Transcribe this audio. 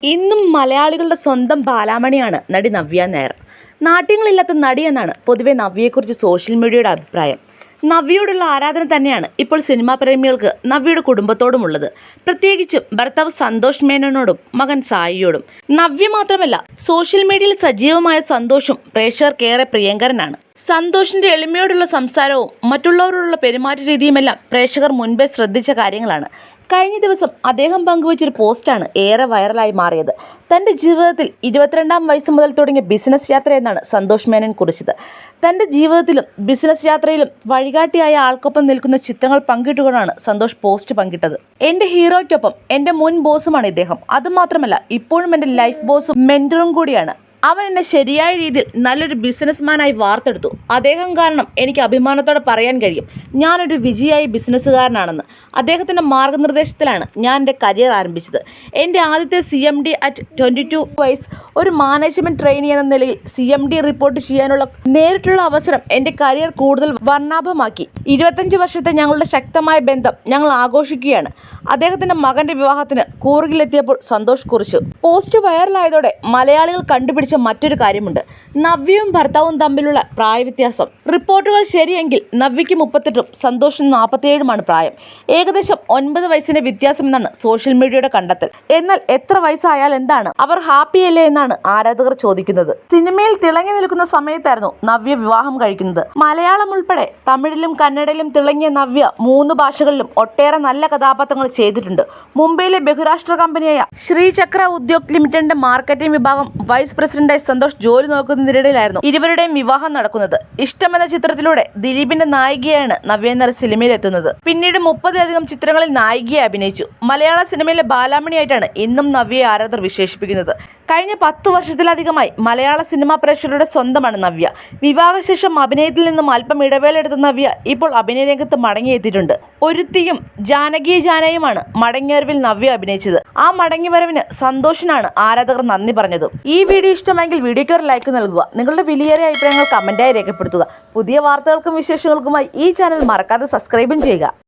ഇന്നും മലയാളികളുടെ സ്വന്തം ബാലാമണിയാണ് നടി നവ്യ നായർ. നാട്യങ്ങളില്ലാത്ത നടിയെന്നാണ് പൊതുവെ നവ്യയെക്കുറിച്ച് സോഷ്യൽ മീഡിയയുടെ അഭിപ്രായം. നവ്യയോടുള്ള ആരാധന തന്നെയാണ് ഇപ്പോൾ സിനിമാ പ്രേമികൾക്ക് നവ്യയുടെ കുടുംബത്തോടുമുള്ളത്. പ്രത്യേകിച്ചും ഭർത്താവ് സന്തോഷ് മേനോനോടും മകൻ സായിയോടും. നവ്യ മാത്രമല്ല, സോഷ്യൽ മീഡിയയിൽ സജീവമായ സന്തോഷും പ്രേക്ഷകർക്കേറെ പ്രിയങ്കരനാണ്. സന്തോഷിന്റെ എളിമയോടുള്ള സംസാരവും മറ്റുള്ളവരോടുള്ള പെരുമാറ്റ രീതിയുമെല്ലാം പ്രേക്ഷകർ മുൻപേ ശ്രദ്ധിച്ച കാര്യങ്ങളാണ്. കഴിഞ്ഞ ദിവസം അദ്ദേഹം പങ്കുവച്ചൊരു പോസ്റ്റാണ് ഏറെ വൈറലായി മാറിയത്. തൻ്റെ ജീവിതത്തിൽ 22-ാം വയസ്സ് മുതൽ തുടങ്ങിയ ബിസിനസ് യാത്ര എന്നാണ് സന്തോഷ് മേനോൻ കുറിച്ചത്. തൻ്റെ ജീവിതത്തിലും ബിസിനസ് യാത്രയിലും വഴികാട്ടിയായ ആൾക്കൊപ്പം നിൽക്കുന്ന ചിത്രങ്ങൾ പങ്കിട്ടുകൊണ്ടാണ് സന്തോഷ് പോസ്റ്റ് പങ്കിട്ടത്. എൻ്റെ ഹീറോയ്ക്കൊപ്പം എൻ്റെ മുൻ ബോസുമാണ് ഇദ്ദേഹം. അതുമാത്രമല്ല, ഇപ്പോഴും എൻ്റെ ലൈഫ് ബോസും മെൻറ്ററും കൂടിയാണ്. അവൻ എന്നെ ശരിയായ രീതിയിൽ നല്ലൊരു ബിസിനസ്മാനായി വാർത്തെടുത്തു. അദ്ദേഹം കാരണം എനിക്ക് അഭിമാനത്തോടെ പറയാൻ കഴിയും ഞാനൊരു വിജയിയായ ബിസിനസ്സുകാരനാണെന്ന്. അദ്ദേഹത്തിൻ്റെ മാർഗനിർദ്ദേശത്തിലാണ് ഞാൻ എൻ്റെ കരിയർ ആരംഭിച്ചത്. എൻ്റെ ആദ്യത്തെ CMD അറ്റ് 22 വയസ്സ് ഒരു മാനേജ്മെൻറ്റ് ട്രെയിനി എന്ന നിലയിൽ CMD റിപ്പോർട്ട് ചെയ്യാനുള്ള നേരിട്ടുള്ള അവസരം എൻ്റെ കരിയർ കൂടുതൽ വർണ്ണാഭമാക്കി. 25 വർഷത്തെ ഞങ്ങളുടെ ശക്തമായ ബന്ധം ഞങ്ങൾ ആഘോഷിക്കുകയാണ്. അദ്ദേഹത്തിൻ്റെ മകൻ്റെ വിവാഹത്തിന് കൂറുകിലെത്തിയപ്പോൾ സന്തോഷ് കുറിച്ചു. പോസ്റ്റ് വൈറലായതോടെ മലയാളികൾ കണ്ടുപിടിച്ച മറ്റൊരു കാര്യമുണ്ട്: നവ്യയും ഭർത്താവും തമ്മിലുള്ള പ്രായവ്യത്യാസം. റിപ്പോർട്ടുകൾ ശരിയെങ്കിൽ നവ്യയ്ക്ക് 38ഉം സന്തോഷിന് 47ഉമാണ് പ്രായം. ഏകദേശം 9 വയസ്സിന്റെ വ്യത്യാസം എന്നാണ് സോഷ്യൽ മീഡിയയുടെ കണ്ടെത്തൽ. എന്നാൽ എത്ര വയസ്സായാൽ എന്താണ്, അവർ ഹാപ്പിയല്ലേ എന്നാണ് ആരാധകർ ചോദിക്കുന്നത്. സിനിമയിൽ തിളങ്ങി നിൽക്കുന്ന സമയത്തായിരുന്നു നവ്യ വിവാഹം കഴിക്കുന്നത്. മലയാളം ഉൾപ്പെടെ തമിഴിലും കന്നഡയിലും തിളങ്ങിയ നവ്യ 3 ഭാഷകളിലും ഒട്ടേറെ നല്ല കഥാപാത്രങ്ങൾ ചെയ്തിട്ടുണ്ട്. മുംബൈയിലെ ബഹുരാഷ്ട്ര കമ്പനിയായ ശ്രീചക്ര ഉദ്യോഗ് ലിമിറ്റഡിന്റെ മാർക്കറ്റിംഗ് വിഭാഗം വൈസ് പ്രസിഡന്റായി സന്തോഷ് ജോലി നോക്കുന്നതിനിടയിലായിരുന്നു ഇരുവരുടെയും വിവാഹം നടക്കുന്നത്. ഇഷ്ടം എന്ന ചിത്രത്തിലൂടെ ദിലീപിന്റെ നായികയാണ് നവ്യ നായർ സിനിമയിൽ എത്തുന്നത്. പിന്നീട് 30-ലധികം ചിത്രങ്ങളിൽ നായികയെ അഭിനയിച്ചു. മലയാള സിനിമയിലെ ബാലാമണിയായിട്ടാണ് ഇന്നും നവ്യയെ ആരാധകർ വിശേഷിപ്പിക്കുന്നത്. കഴിഞ്ഞ 10 വർഷത്തിലധികമായി മലയാള സിനിമാ പ്രേക്ഷകരുടെ സ്വന്തമാണ് നവ്യ. വിവാഹശേഷം അഭിനയത്തിൽ നിന്നും അല്പം ഇടവേള എടുത്ത നവ്യ ഇപ്പോൾ അഭിനയ രംഗത്ത് മടങ്ങിയെത്തിയിട്ടുണ്ട്. ഒരുത്തിയും ജാനകി ജാനയുമാണ് മടങ്ങിവരവിൽ നവ്യ അഭിനയിച്ചത്. ആ മടങ്ങിവരവിന് സന്തോഷിനാണ് ആരാധകർ നന്ദി പറഞ്ഞത്. ഈ വീഡിയോ ഇഷ്ടമെങ്കിൽ വീഡിയോയ്ക്ക് ഒരു ലൈക്ക് നൽകുക. നിങ്ങളുടെ വിലയേറിയ അഭിപ്രായങ്ങൾ കമന്റായി രേഖപ്പെടുത്തുക. പുതിയ വാർത്തകൾക്കും വിശേഷങ്ങൾക്കുമായി ഈ ചാനൽ മറക്കാതെ സബ്സ്ക്രൈബും ചെയ്യുക.